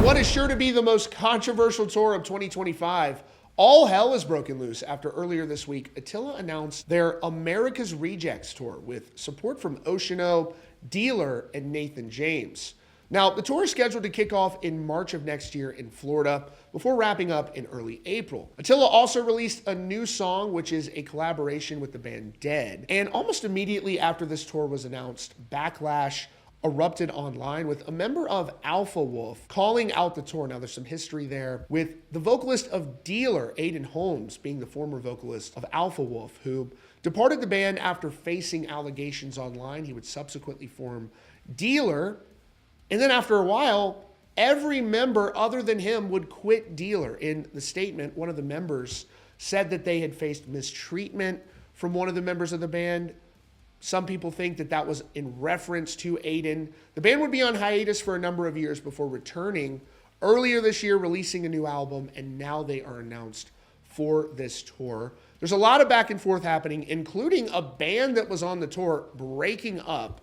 what is sure to be the most controversial tour of 2025, all hell has broken loose after earlier this week, Attila announced their America's Rejects tour with support from Oceano, Dealer, and Nathan James. Now, the tour is scheduled to kick off in March of next year in Florida before wrapping up in early April. Attila also released a new song, which is a collaboration with the band Dead. And almost immediately after this tour was announced, backlash erupted online with a member of Alpha Wolf calling out the tour. Now, there's some history there with the vocalist of Dealer, Aiden Holmes, being the former vocalist of Alpha Wolf, who departed the band after facing allegations online. He would subsequently form Dealer, and then after a while, every member other than him would quit Dealer. In the statement, one of the members said that they had faced mistreatment from one of the members of the band. Some people think that that was in reference to Aiden. The band would be on hiatus for a number of years before returning earlier this year, releasing a new album, and now they are announced for this tour. There's a lot of back and forth happening, including a band that was on the tour breaking up.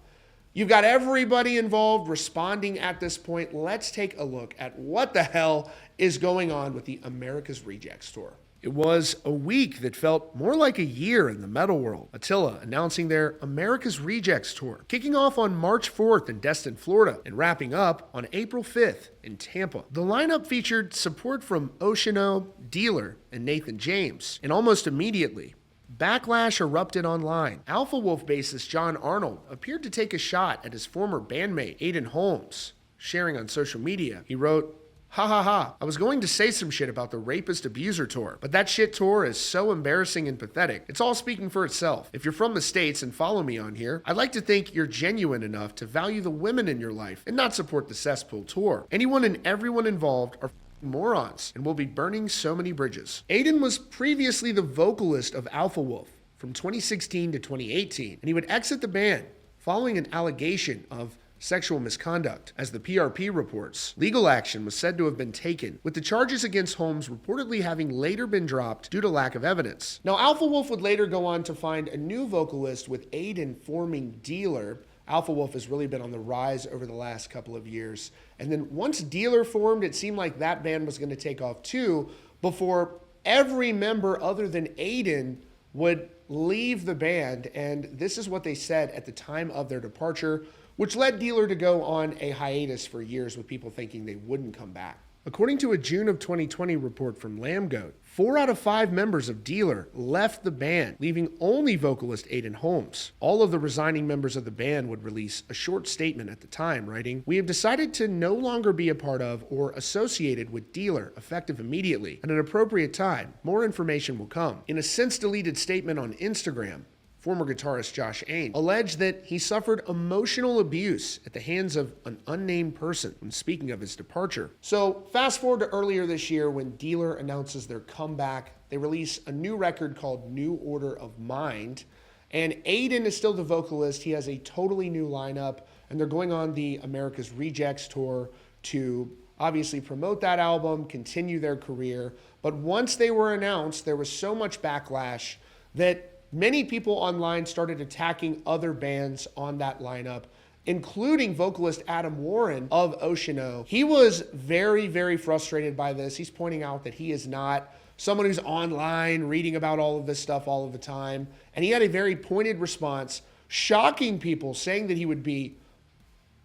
You've got everybody involved responding at this point. Let's take a look at what the hell is going on with the America's Rejects tour. It was a week that felt more like a year in the metal world. Attila announcing their America's Rejects tour, kicking off on March 4th in Destin, Florida, and wrapping up on April 5th in Tampa. The lineup featured support from Oceano, Dealer, and Nathan James, and almost immediately, backlash erupted online. Alpha Wolf bassist John Arnold appeared to take a shot at his former bandmate Aiden Holmes, sharing on social media. He wrote, "Ha ha ha, I was going to say some shit about the Rapist Abuser tour, but that shit tour is so embarrassing and pathetic. It's all speaking for itself. If you're from the States and follow me on here, I'd like to think you're genuine enough to value the women in your life and not support the cesspool tour. Anyone and everyone involved are morons and will be burning so many bridges." Aiden was previously the vocalist of Alpha Wolf from 2016 to 2018, and he would exit the band following an allegation of sexual misconduct. As the PRP reports, legal action was said to have been taken, with the charges against Holmes reportedly having later been dropped due to lack of evidence. Now, Alpha Wolf would later go on to find a new vocalist, with Aiden forming Dealer. Alpha Wolf has really been on the rise over the last couple of years. And then once Dealer formed, it seemed like that band was going to take off too, before every member other than Aiden would leave the band. And this is what they said at the time of their departure, which led Dealer to go on a hiatus for years, with people thinking they wouldn't come back. According to a June of 2020 report from Lambgoat, 4 out of 5 members of Dealer left the band, leaving only vocalist Aiden Holmes. All of the resigning members of the band would release a short statement at the time, writing, "We have decided to no longer be a part of or associated with Dealer, effective immediately. At an appropriate time, more information will come." In a since-deleted statement on Instagram, former guitarist Josh Ain alleged that he suffered emotional abuse at the hands of an unnamed person when speaking of his departure. So fast forward to earlier this year when Dealer announces their comeback. They release a new record called New Order of Mind, and Aiden is still the vocalist. He has a totally new lineup, and they're going on the America's Rejects tour to obviously promote that album, continue their career. But once they were announced, there was so much backlash that many people online started attacking other bands on that lineup, including vocalist Adam Warren of Oceano. He was very, very frustrated by this. He's pointing out that he is not someone who's online reading about all of this stuff all of the time. And he had a very pointed response, shocking people, saying that he would be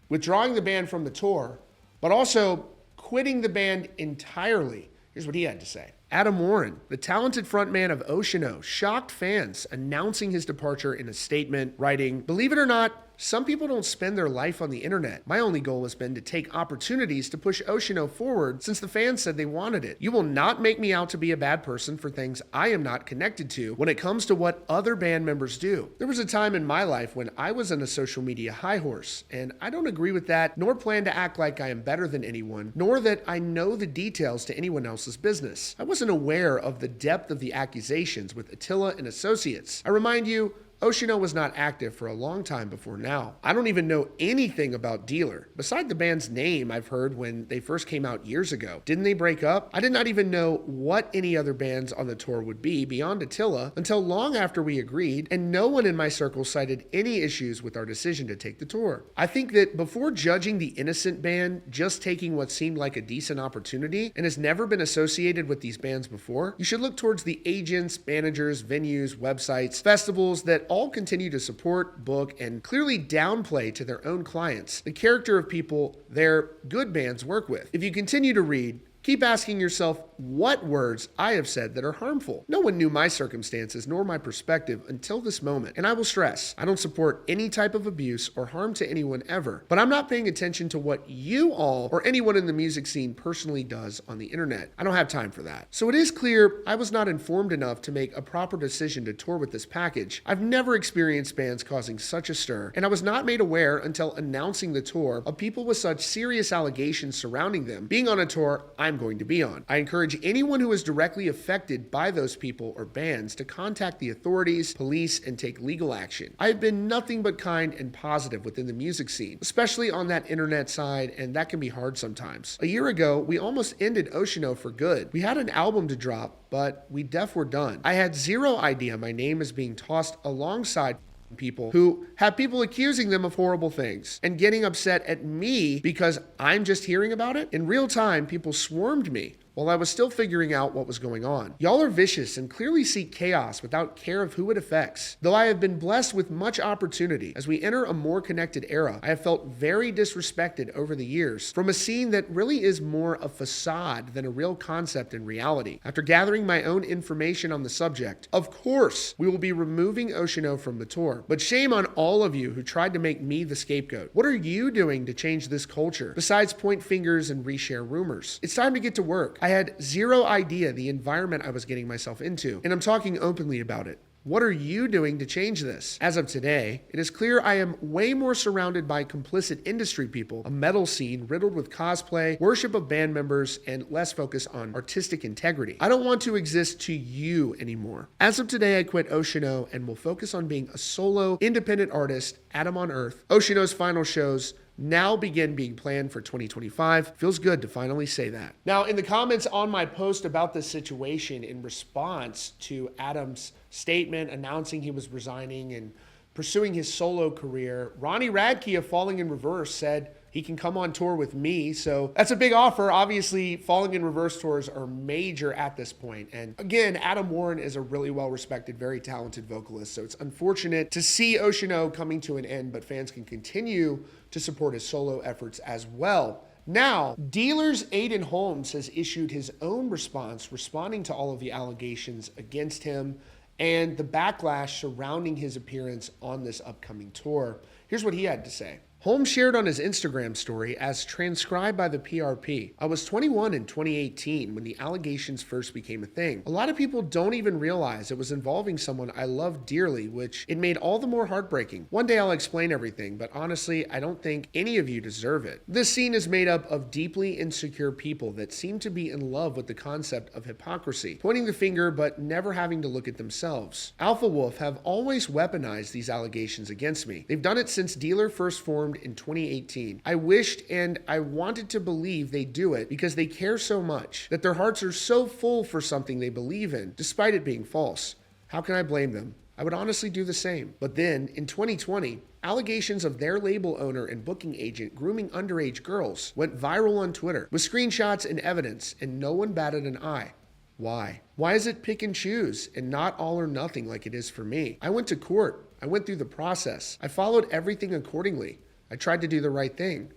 withdrawing the band from the tour, but also quitting the band entirely. Here's what he had to say. Adam Warren, the talented frontman of Oceano, shocked fans announcing his departure in a statement, writing, "Believe it or not, some people don't spend their life on the internet. My only goal has been to take opportunities to push Oceano forward since the fans said they wanted it. You will not make me out to be a bad person for things I am not connected to when it comes to what other band members do. There was a time in my life when I was on a social media high horse, and I don't agree with that, nor plan to act like I am better than anyone, nor that I know the details to anyone else's business. I wasn't aware of the depth of the accusations with Attila and Associates. I remind you, Oceano was not active for a long time before now. I don't even know anything about Dealer. Beside the band's name I've heard when they first came out years ago. Didn't they break up? I did not even know what any other bands on the tour would be beyond Attila until long after we agreed, and no one in my circle cited any issues with our decision to take the tour. I think that before judging the Innocent band just taking what seemed like a decent opportunity and has never been associated with these bands before, you should look towards the agents, managers, venues, websites, festivals that all continue to support, book, and clearly downplay to their own clients the character of people their good bands work with. If you continue to read, keep asking yourself what words I have said that are harmful. No one knew my circumstances nor my perspective until this moment, and I will stress, I don't support any type of abuse or harm to anyone ever, but I'm not paying attention to what you all or anyone in the music scene personally does on the internet. I don't have time for that. So it is clear I was not informed enough to make a proper decision to tour with this package. I've never experienced bands causing such a stir, and I was not made aware until announcing the tour of people with such serious allegations surrounding them being on a tour I'm going to be on. I encourage anyone who is directly affected by those people or bands to contact the authorities, police, and take legal action. I have been nothing but kind and positive within the music scene, especially on that internet side, and that can be hard sometimes. A year ago, we almost ended Oceano for good. We had an album to drop, but we were done. I had zero idea my name is being tossed alongside people who have people accusing them of horrible things and getting upset at me because I'm just hearing about it. In real time, people swarmed me while I was still figuring out what was going on. Y'all are vicious and clearly seek chaos without care of who it affects. Though I have been blessed with much opportunity, as we enter a more connected era, I have felt very disrespected over the years from a scene that really is more a facade than a real concept in reality. After gathering my own information on the subject, of course, we will be removing Oceano from the tour. But shame on all of you who tried to make me the scapegoat. What are you doing to change this culture, besides point fingers and reshare rumors? It's time to get to work. I had zero idea the environment I was getting myself into, and I'm talking openly about it. What are you doing to change this? As of today, it is clear I am way more surrounded by complicit industry people, a metal scene riddled with cosplay, worship of band members, and less focus on artistic integrity. I don't want to exist to you anymore. As of today, I quit Oceano and will focus on being a solo, independent artist, Atom on Earth. Oceano's final shows now begin being planned for 2025. Feels good to finally say that. Now, in the comments on my post about this situation in response to Adam's statement announcing he was resigning and pursuing his solo career, Ronnie Radke of Falling in Reverse said he can come on tour with me. So that's a big offer. Obviously, Falling in Reverse tours are major at this point. And again, Adam Warren is a really well-respected, very talented vocalist. So it's unfortunate to see Oceano coming to an end, but fans can continue to support his solo efforts as well. Now, Dealer's Aiden Holmes has issued his own response, responding to all of the allegations against him and the backlash surrounding his appearance on this upcoming tour. Here's what he had to say. Holmes shared on his Instagram story, as transcribed by the PRP, I was 21 in 2018 when the allegations first became a thing. A lot of people don't even realize it was involving someone I love dearly, which it made all the more heartbreaking. One day I'll explain everything, but honestly, I don't think any of you deserve it. This scene is made up of deeply insecure people that seem to be in love with the concept of hypocrisy, pointing the finger but never having to look at themselves. Alpha Wolf have always weaponized these allegations against me. They've done it since Dealer first formed in 2018. I wished and I wanted to believe they do it because they care so much, that their hearts are so full for something they believe in, despite it being false. How can I blame them? I would honestly do the same. But then, in 2020, allegations of their label owner and booking agent grooming underage girls went viral on Twitter with screenshots and evidence, and no one batted an eye. Why? Why is it pick and choose and not all or nothing like it is for me? I went to court. I went through the process. I followed everything accordingly. I tried to do the right thing.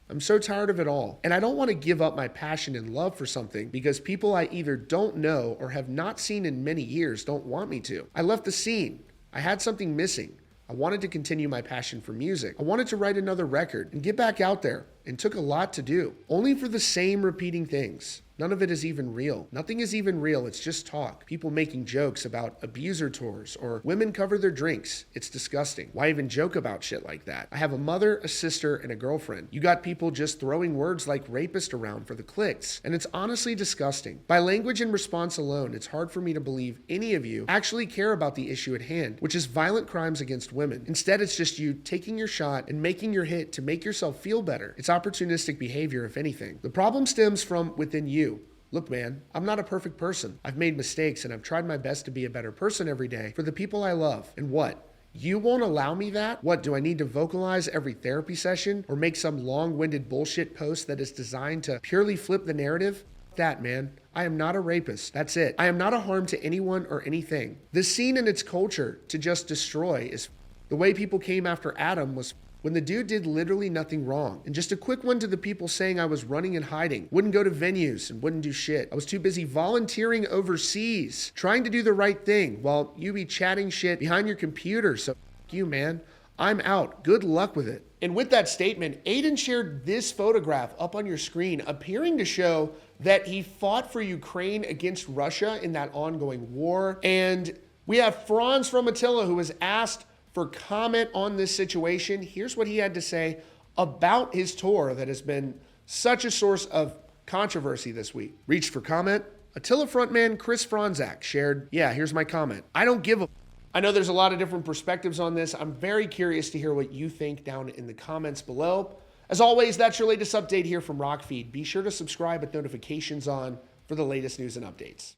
I'm so tired of it all. And I don't want to give up my passion and love for something because people I either don't know or have not seen in many years don't want me to. I left the scene. I had something missing. I wanted to continue my passion for music. I wanted to write another record and get back out there, and took a lot to do, only for the same repeating things. None of it is even real. Nothing is even real. It's just talk. People making jokes about abuser tours or women cover their drinks. It's disgusting. Why even joke about shit like that? I have a mother, a sister, and a girlfriend. You got people just throwing words like rapist around for the clicks. And it's honestly disgusting. By language and response alone, it's hard for me to believe any of you actually care about the issue at hand, which is violent crimes against women. Instead, it's just you taking your shot and making your hit to make yourself feel better. It's opportunistic behavior, if anything. The problem stems from within you. Look, man, I'm not a perfect person. I've made mistakes and I've tried my best to be a better person every day for the people I love. And what? You won't allow me that? What, do I need to vocalize every therapy session or make some long-winded bullshit post that is designed to purely flip the narrative? That, man. I am not a rapist. That's it. I am not a harm to anyone or anything. This scene and its culture to just destroy is the way people came after Adam was when the dude did literally nothing wrong. And just a quick one to the people saying I was running and hiding, wouldn't go to venues and wouldn't do shit. I was too busy volunteering overseas, trying to do the right thing while you be chatting shit behind your computer. So you, man. I'm out. Good luck with it. And with that statement, Aiden shared this photograph up on your screen, appearing to show that he fought for Ukraine against Russia in that ongoing war. And we have Franz from Attila, who was asked for comment on this situation. Here's what he had to say about his tour that has been such a source of controversy this week. Reached for comment. Attila frontman Chris Franzak shared, yeah, here's my comment. I don't give a... I know there's a lot of different perspectives on this. I'm very curious to hear what you think down in the comments below. As always, that's your latest update here from Rockfeed. Be sure to subscribe with notifications on for the latest news and updates.